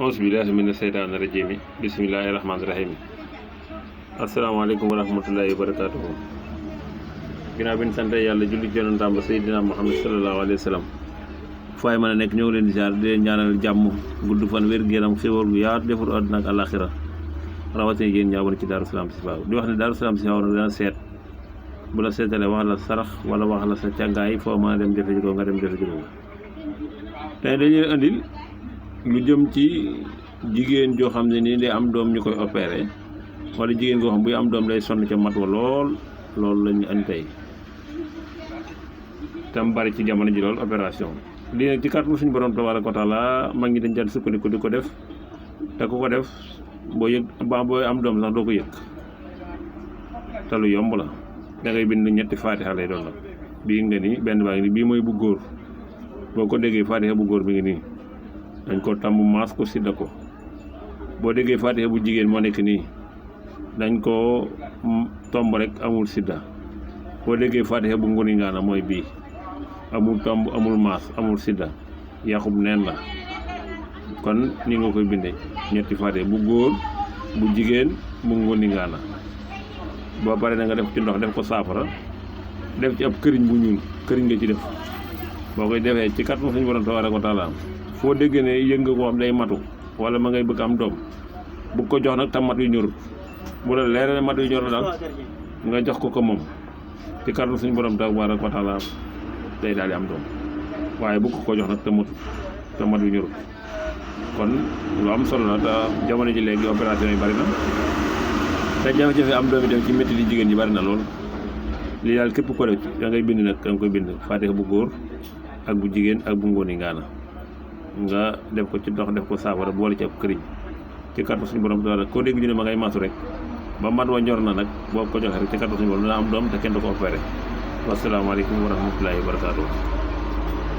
auzu billaahi mina seytaani rajiim bismillaahi rahmaani rahiim asalaamaaleykum wa rahmatullaahi wa barakaatuhu. ginnaaw bi ñu sant yàlla julli ci yonentam ba Seydina Muhammad salallaahu alayhi wa sallam faay mën a nekk ñëw leen di ziar di leen ñaanal jàmm gudd fan wér gu yaram xéwal gu yaatu defar àdduna ak àllaaxira rawatina yéen ñaawoon ci Daaru Salaam Chifaou di wax ne Daaru Salaam Chifaou nag dana seet bu la seetalee wax la sarax wala wax la sa càngaay foo mën a dem defe ji ko nga dem defe ji ko tey dañuy andil lu jëm ci jigéen joo xam ne nii day am doom ñu koy opéré wala jigéen goo xam buy am doom day sonn ca mat wa lool loolu la ñu andi tey tam bari ci jamono ji lool opération lii nag ci kàttanu suñu borom tabaaraka wa taala mag ñi dañ daan sukkandiku di ko def te ku ko def boo yëg ba booy am doom sax doo ko yëg te lu yomb la da ngay bind ñetti faatiha lay doon la bii nga nii benn baa ngi nii bii mooy bu góor boo ko déggee faatiha bu góor bi ngi nii dañ ko tàmm maas ko sidda ko boo déggee faatiha bu jigéen moo nekk nii dañ ko tomb rek amul sidda boo déggee faatiha bu ngoni ngaana mooy bii amul tomb amul maas amul sidda yaxub neen la kon ni nga koy bindee ñetti faatiha bu góor bu jigéen bu ngoni ngaana boo paree da nga def ci ndox def ko saafara def ci ab këriñ bu ñuul këriñ nga ci def boo koy defee ci kàttanu suñu borom tabaaraka wa taala foo déggee ne yëg nga ko xam day matu wala ma ngay bëgg am doom bu ko jox nag tam mat yu ñorut bu la leer ne mat yu ñor daal nga jox ko moom ci kàttanu suñu borom tabaaraka wa taala day daal di am doom waaye bu ko jox nag te matut te mat yu ñorut kon lu am solo la te jamono ji léegi opération yi bari na te jafe-jafe am doom yi dem ci métti li jigéen ñi bari na lool lii daal képp ko def da ngay bind nag da nga koy bind faatiha bu góor ak bu jigéen ak bu ngóoni ngaana nga def ko ci ndox def ko saafara boole ci ab këriñ ci kàttu suñu borom taala koo dégg ñu ne ma ngay masu rek ba mat wa ñor na nag boo ko joxee rek ci kàttu suñu borom dina am doom te kenn du ko opéré wasalaamaaleykum wa rahmatullaahi wa barakaatuh